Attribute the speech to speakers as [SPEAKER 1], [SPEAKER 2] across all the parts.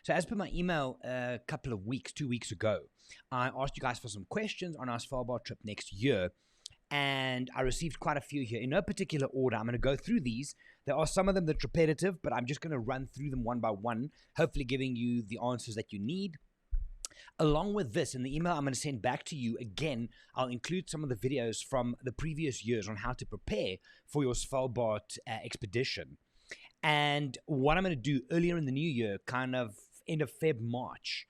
[SPEAKER 1] So as per my email a couple of weeks, 2 weeks ago, I asked you guys for some questions on our Svalbard trip next year, and I received quite a few here. In no particular order, I'm going to go through these. There are some of them that's repetitive, but I'm just going to run through them one by one, hopefully giving you the answers that you need. Along with this, in the email I'm going to send back to you, again, I'll include some of the videos from the previous years on how to prepare for your Svalbard expedition. And what I'm going to do earlier in the new year, kind of end of Feb, March,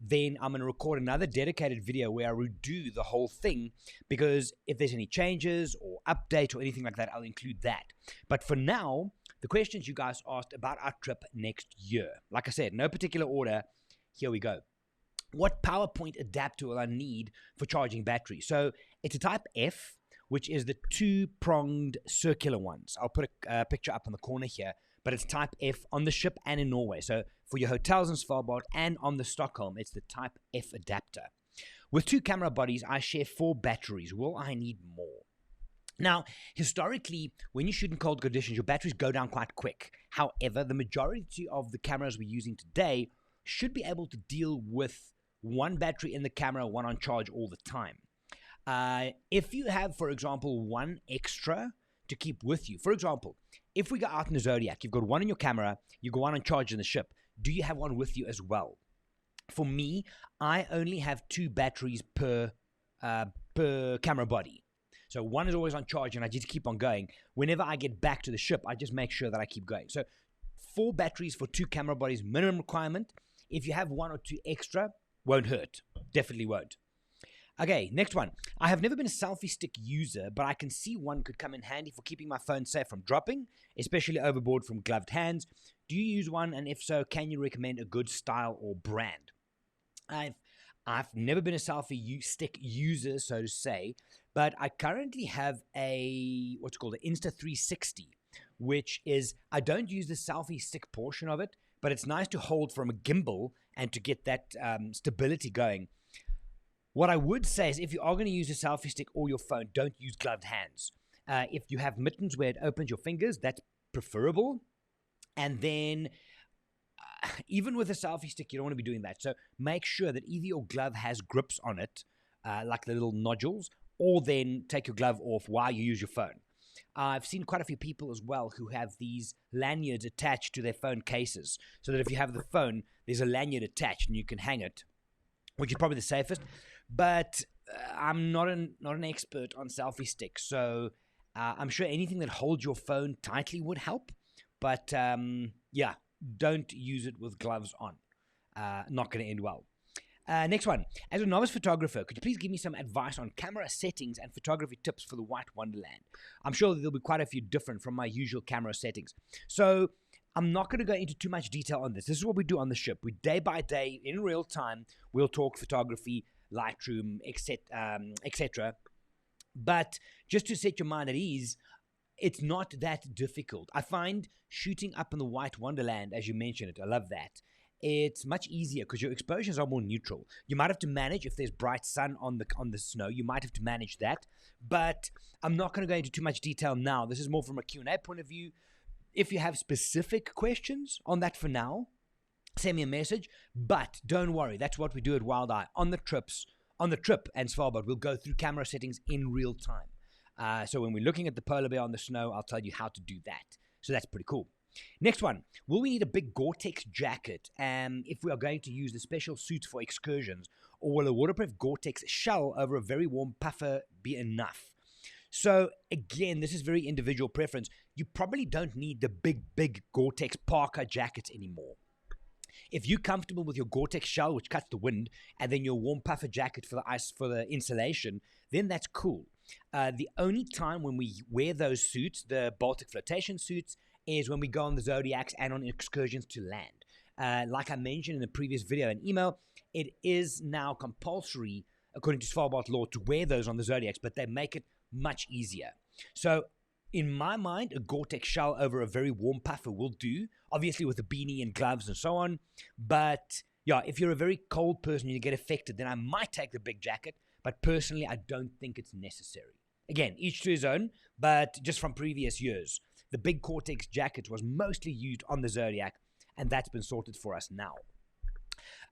[SPEAKER 1] then I'm going to record another dedicated video where I redo the whole thing, because if there's any changes or update or anything like that, I'll include that. But for now, the questions you guys asked about our trip next year. Like I said, no particular order. Here we go. What PowerPoint adapter will I need for charging batteries? So it's a type F, which is the two-pronged circular ones. I'll put a picture up on the corner here, but it's type F on the ship and in Norway. So for your hotels in Svalbard and on the Stockholm, it's the type F adapter. With 2 camera bodies, I share 4 batteries. Will I need more? Now, historically, when you shoot in cold conditions, your batteries go down quite quick. However, the majority of the cameras we're using today should be able to deal with 1 battery in the camera, 1 on charge all the time. If you have, for example, 1 extra to keep with you, for example, if we go out in the Zodiac, you've got 1 in your camera, you got 1 on charge in the ship, do you have 1 with you as well? For me, I only have 2 batteries per camera body. So 1 is always on charge and I just keep on going. Whenever I get back to the ship, I just make sure that I keep going. So 4 batteries for 2 camera bodies, minimum requirement. If you have 1 or 2 extra, won't hurt. Definitely won't. Okay, next one. I have never been a selfie stick user, but I can see 1 could come in handy for keeping my phone safe from dropping, especially overboard from gloved hands. Do you use 1? And if so, can you recommend a good style or brand? I've never been a selfie stick user, so to say, but I currently have an Insta360, which is, I don't use the selfie stick portion of it, but it's nice to hold from a gimbal and to get that stability going. What I would say is if you are going to use a selfie stick or your phone, don't use gloved hands. If you have mittens where it opens your fingers, that's preferable. And then even with a selfie stick, you don't want to be doing that. So make sure that either your glove has grips on it, like the little nodules, or then take your glove off while you use your phone. I've seen quite a few people as well who have these lanyards attached to their phone cases, so that if you have the phone, there's a lanyard attached and you can hang it, which is probably the safest. But I'm not an expert on selfie sticks, so I'm sure anything that holds your phone tightly would help. But yeah, don't use it with gloves on. Not going to end well. Next one. As a novice photographer, could you please give me some advice on camera settings and photography tips for the White Wonderland? I'm sure there'll be quite a few different from my usual camera settings. So I'm not going to go into too much detail on this. This is what we do on the ship. We day by day, in real time, we'll talk photography, Lightroom, etc. But just to set your mind at ease, it's not that difficult. I find shooting up in the White Wonderland, as you mentioned it, I love that. It's much easier because your exposures are more neutral. You might have to manage if there's bright sun on the snow. You might have to manage that. But I'm not going to go into too much detail now. This is more from a Q&A point of view. If you have specific questions on that for now, send me a message. But don't worry, that's what we do at Wild Eye. On the trip and Svalbard, we'll go through camera settings in real time. So when we're looking at the polar bear on the snow, I'll tell you how to do that. So that's pretty cool. Next one. Will we need a big Gore-Tex jacket if we are going to use the special suits for excursions? Or will a waterproof Gore-Tex shell over a very warm puffer be enough? So again, this is very individual preference. You probably don't need the big Gore-Tex parka jackets anymore. If you're comfortable with your Gore-Tex shell, which cuts the wind, and then your warm puffer jacket for the ice, for the insulation, then that's cool. The only time when we wear those suits, the Baltic flotation suits, is when we go on the Zodiacs and on excursions to land. Like I mentioned in the previous video and email, it is now compulsory, according to Svalbard law, to wear those on the Zodiacs, but they make it much easier. So in my mind, a Gore-Tex shell over a very warm puffer will do, obviously with a beanie and gloves and so on. But yeah, if you're a very cold person and you get affected, then I might take the big jacket, but personally, I don't think it's necessary. Again, each to his own, but just from previous years, the big Gore-Tex jacket was mostly used on the Zodiac, and that's been sorted for us now.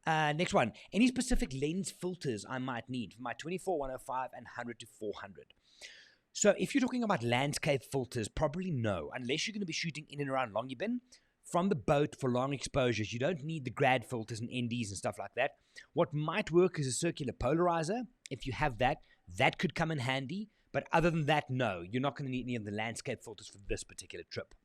[SPEAKER 1] Next one. Any specific lens filters I might need for my 24, 105, and 100 to 400? So if you're talking about landscape filters, probably no, unless you're going to be shooting in and around Longyearbyen from the boat for long exposures. You don't need the grad filters and NDs and stuff like that. What might work is a circular polarizer. If you have that, that could come in handy. But other than that, no, you're not going to need any of the landscape filters for this particular trip.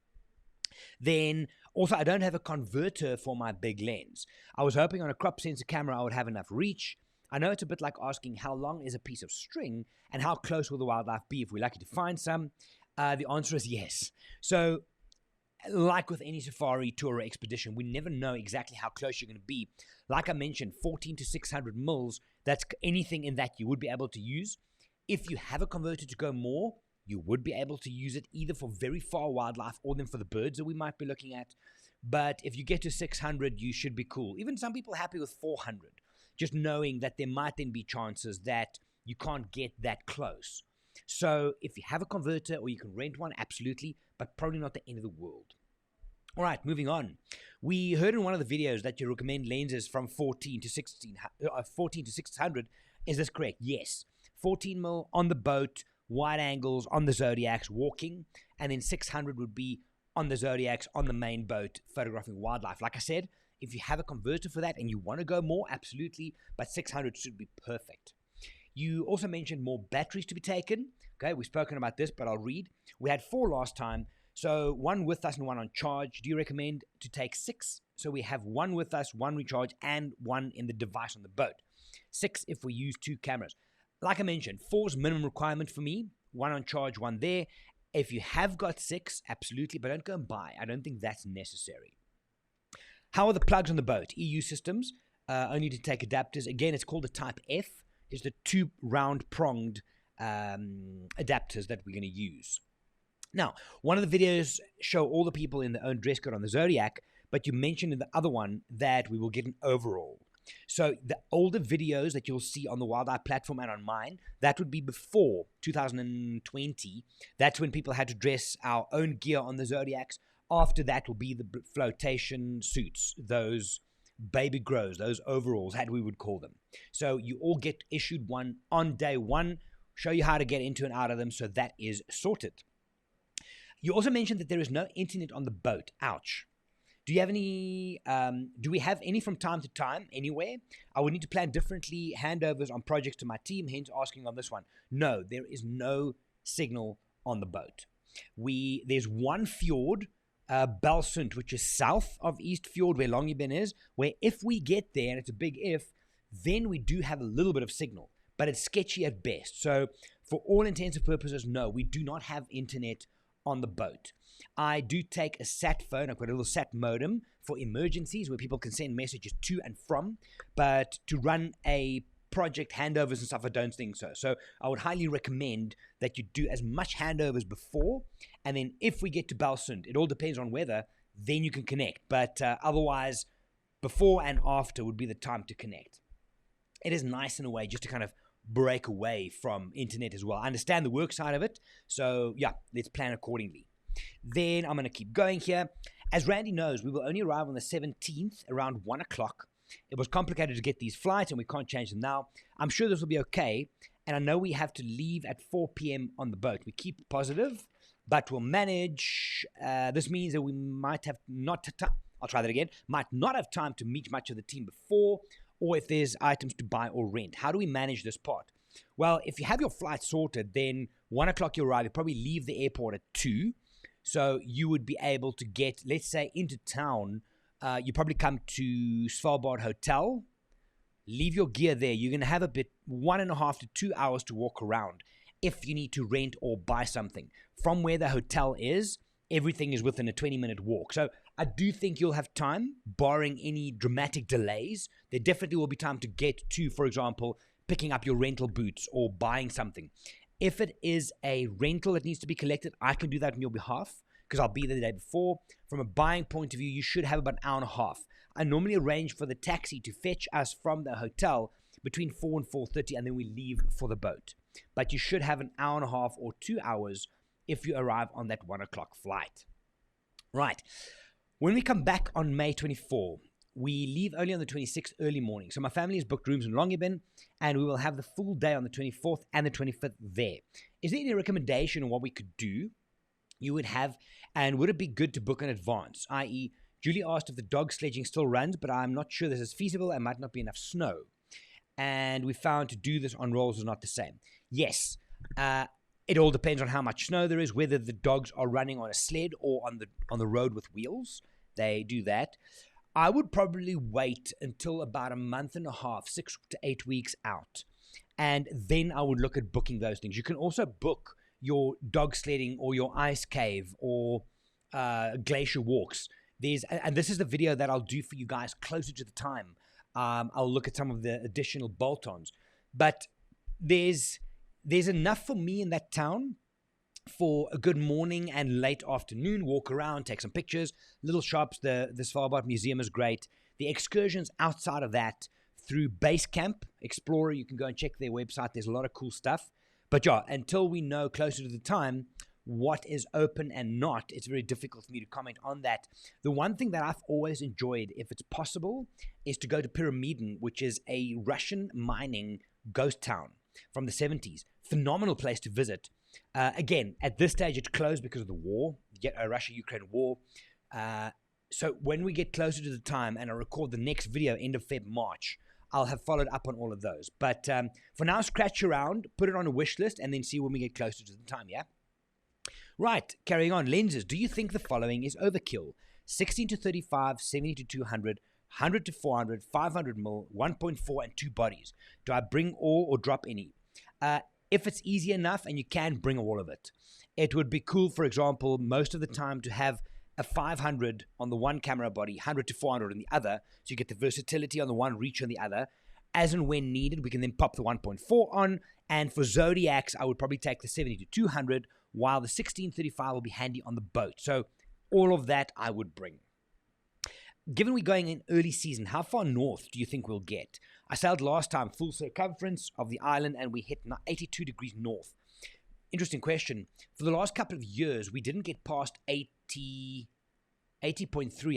[SPEAKER 1] Then, also, I don't have a converter for my big lens. I was hoping on a crop sensor camera I would have enough reach. I know it's a bit like asking how long is a piece of string and how close will the wildlife be if we're lucky to find some. The answer is yes. So, like with any safari, tour, or expedition, we never know exactly how close you're going to be. Like I mentioned, 14 to 600 mils, that's anything in that you would be able to use. If you have a converter to go more, you would be able to use it either for very far wildlife or then for the birds that we might be looking at. But if you get to 600, you should be cool. Even some people are happy with 400, just knowing that there might then be chances that you can't get that close. So if you have a converter or you can rent one, absolutely, but probably not the end of the world. All right, moving on. We heard in one of the videos that you recommend lenses from 14 to 600. Is this correct? Yes. 14 mil on the boat, wide angles on the Zodiacs walking, and then 600 would be on the Zodiacs on the main boat photographing wildlife. Like I said, if you have a converter for that and you want to go more, absolutely, but 600 should be perfect. You also mentioned more batteries to be taken. Okay, we've spoken about this, but I'll read. We had 4 last time, so 1 with us and 1 on charge. Do you recommend to take 6? So we have 1 with us, 1 recharge, and 1 in the device on the boat. 6 if we use 2 cameras. Like I mentioned, 4 is minimum requirement for me. 1 on charge, 1 there. If you have got 6, absolutely, but don't go and buy. I don't think that's necessary. How are the plugs on the boat? EU systems, only to take adapters. Again, it's called the Type F. It's the 2 round-pronged adapters that we're going to use. Now, one of the videos show all the people in their own dress code on the Zodiac, but you mentioned in the other one that we will get an overall. So the older videos that you'll see on the Wildlife platform and on mine, that would be before 2020. That's when people had to dress our own gear on the Zodiacs. After that will be the flotation suits, those baby grows, those overalls, as we would call them. So you all get issued one on day 1, show you how to get into and out of them, so that is sorted. You also mentioned that there is no internet on the boat. Ouch. Do you have any, do we have any from time to time, anywhere? I would need to plan differently handovers on projects to my team, hence asking on this one. No, there is no signal on the boat. There's one fjord, Belsund, which is south of East Fjord, where Longyearbyen is, where if we get there, and it's a big if, then we do have a little bit of signal, but it's sketchy at best. So for all intents and purposes, no, we do not have internet on the boat. I do take a sat phone. I've got a little sat modem for emergencies where people can send messages to and from, but to run a project handovers and stuff, I don't think so. So I would highly recommend that you do as much handovers before, and then if we get to Belsund, it all depends on weather, then you can connect. But otherwise, before and after would be the time to connect. It is nice in a way just to kind of break away from internet as well. I understand the work side of it, so yeah, let's plan accordingly. Then I'm going to keep going here. As Randy knows, we will only arrive on the 17th around 1 o'clock. It was complicated to get these flights, and we can't change them now. I'm sure this will be okay, and I know we have to leave at 4 p.m. on the boat. We keep positive, but we'll manage. This means that we might have might not have time to meet much of the team before, or if there's items to buy or rent. How do we manage this part? Well, if you have your flight sorted, then 1 o'clock you arrive. You probably leave the airport at 2. So you would be able to get, let's say, into town. You probably come to Svalbard Hotel, leave your gear there. You're going to have 1.5 to 2 hours to walk around if you need to rent or buy something. From where the hotel is, everything is within a 20-minute walk. So I do think you'll have time, barring any dramatic delays. There definitely will be time to get to, for example, picking up your rental boots or buying something. If it is a rental that needs to be collected, I can do that on your behalf because I'll be there the day before. From a buying point of view, you should have about an hour and a half. I normally arrange for the taxi to fetch us from the hotel between 4 and 4:30, and then we leave for the boat. But you should have an hour and a half or 2 hours if you arrive on that 1 o'clock flight. Right. When we come back on May 24, we leave only on the 26th early morning. So my family has booked rooms in Longyearbyen, and we will have the full day on the 24th and the 25th there. Is there any recommendation on what we could do? You would have, and would it be good to book in advance? I.e., Julie asked if the dog sledging still runs, but I'm not sure this is feasible and might not be enough snow. And we found to do this on rolls is not the same. Yes, it all depends on how much snow there is, whether the dogs are running on a sled or on the road with wheels. They do that. I would probably wait until about a month and a half, 6 to 8 weeks out. And then I would look at booking those things. You can also book your dog sledding or your ice cave or glacier walks. And this is the video that I'll do for you guys closer to the time. I'll look at some of the additional bolt-ons. But there's enough for me in that town for a good morning and late afternoon walk around, take some pictures, little shops. The Svalbard Museum is great. The excursions outside of that through Base Camp Explorer, you can go and check their website. There's a lot of cool stuff. But yeah, until we know closer to the time what is open and not, it's very difficult for me to comment on that. The one thing that I've always enjoyed, if it's possible, is to go to Pyramiden, which is a Russian mining ghost town from the 70s. Phenomenal place to visit. Again, at this stage, it's closed because of the war, Russia-Ukraine war. So when we get closer to the time and I record the next video, end of Feb, March, I'll have followed up on all of those. But for now, scratch around, put it on a wish list, and then see when we get closer to the time, yeah? Right, carrying on. Lenses. Do you think the following is overkill? 16 to 35, 70 to 200, 100 to 400, 500 mil, 1.4, and 2 bodies. Do I bring all or drop any? If it's easy enough and you can, bring all of it. It would be cool, for example, most of the time to have a 500 on the one camera body, 100 to 400 on the other, so you get the versatility on the one, reach on the other. As and when needed, we can then pop the 1.4 on, and for Zodiacs, I would probably take the 70 to 200, while the 1635 will be handy on the boat. So all of that I would bring. Given we're going in early season, how far north do you think we'll get? I sailed last time full circumference of the island and we hit 82 degrees north. Interesting question. For the last couple of years, we didn't get past 80.3,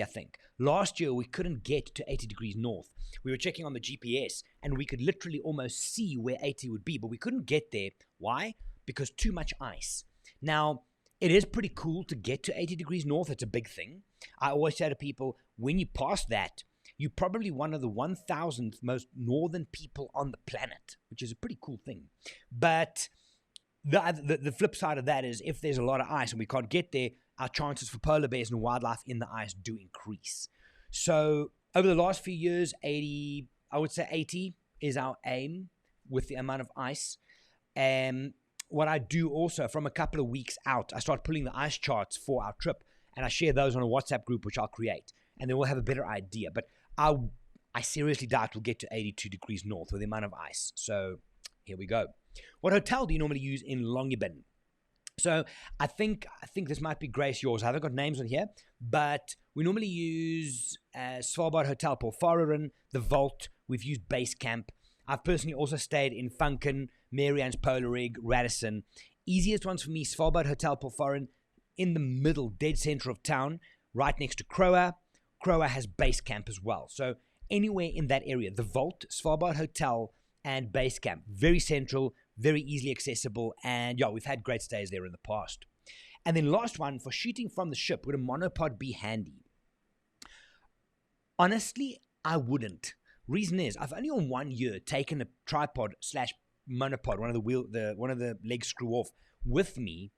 [SPEAKER 1] I think. Last year, we couldn't get to 80 degrees north. We were checking on the GPS and we could literally almost see where 80 would be, but we couldn't get there. Why? Because too much ice. Now, it is pretty cool to get to 80 degrees north. It's a big thing. I always say to people, when you pass that, you're probably one of the 1,000th most northern people on the planet, which is a pretty cool thing. But the flip side of that is if there's a lot of ice and we can't get there, our chances for polar bears and wildlife in the ice do increase. So over the last few years, 80, I would say 80 is our aim with the amount of ice. What I do also, from a couple of weeks out, I start pulling the ice charts for our trip, and I share those on a WhatsApp group, which I'll create, and then we'll have a better idea. But I seriously doubt we'll get to 82 degrees north with the amount of ice. So here we go. What hotel do you normally use in Longyearbyen? So I think this might be Grace yours. I haven't got names on here, but we normally use Svalbard Hotel Porfareren, the Vault. We've used Base Camp. I've personally also stayed in Funken, Marianne's Polar Rig, Radisson. Easiest ones for me, Svalbard Hotel Porfareren, in the middle, dead center of town, right next to Croa. Croa has Base Camp as well. So anywhere in that area, the Vault, Svalbard Hotel, and Base Camp, very central, very easily accessible, and yeah, we've had great stays there in the past. And then last one, for shooting from the ship, would a monopod be handy? Honestly, I wouldn't. Reason is, I've only on 1 year taken a tripod / monopod, one of the legs screw off with me,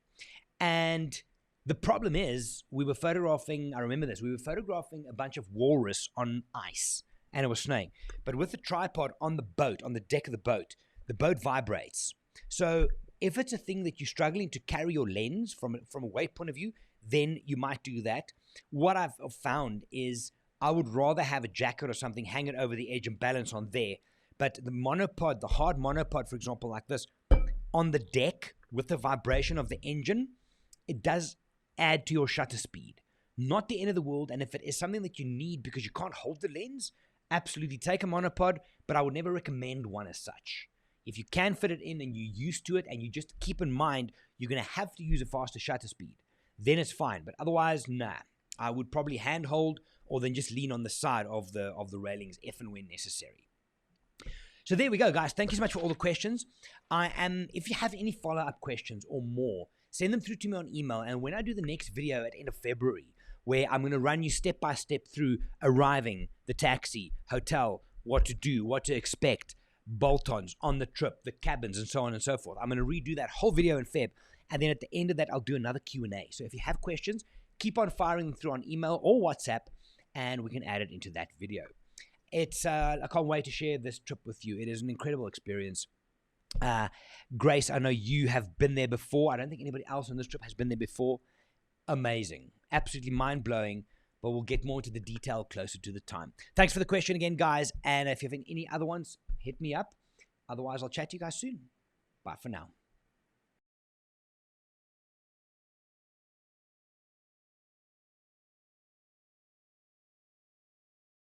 [SPEAKER 1] and the problem is we were photographing. I remember this. We were photographing a bunch of walrus on ice, and it was snowing. But with the tripod on the boat, on the deck of the boat vibrates. So if it's a thing that you're struggling to carry your lens from a weight point of view, then you might do that. What I've found is I would rather have a jacket or something, hang it over the edge and balance on there. But the monopod, the hard monopod, for example, like this, on the deck with the vibration of the engine, it does add to your shutter speed. Not the end of the world, and if it is something that you need because you can't hold the lens, absolutely take a monopod, but I would never recommend one as such. If you can fit it in and you're used to it and you just keep in mind you're going to have to use a faster shutter speed, then it's fine. But otherwise, nah. I would probably handhold or then just lean on the side of the railings if and when necessary. So there we go, guys. Thank you so much for all the questions. If you have any follow-up questions or more, send them through to me on email. And when I do the next video at the end of February, where I'm going to run you step-by-step through arriving, the taxi, hotel, what to do, what to expect, bolt-ons on the trip, the cabins, and so on and so forth. I'm going to redo that whole video in Feb. And then at the end of that, I'll do another Q&A. So if you have questions, keep on firing them through on email or WhatsApp, and we can add it into that video. I can't wait to share this trip with you. It is an incredible experience. Grace, I know you have been there before. I don't think anybody else on this trip has been there before. Amazing. Absolutely mind-blowing, but we'll get more into the detail closer to the time. Thanks for the question again, guys. And if you have any other ones, hit me up. Otherwise, I'll chat to you guys soon. Bye for now.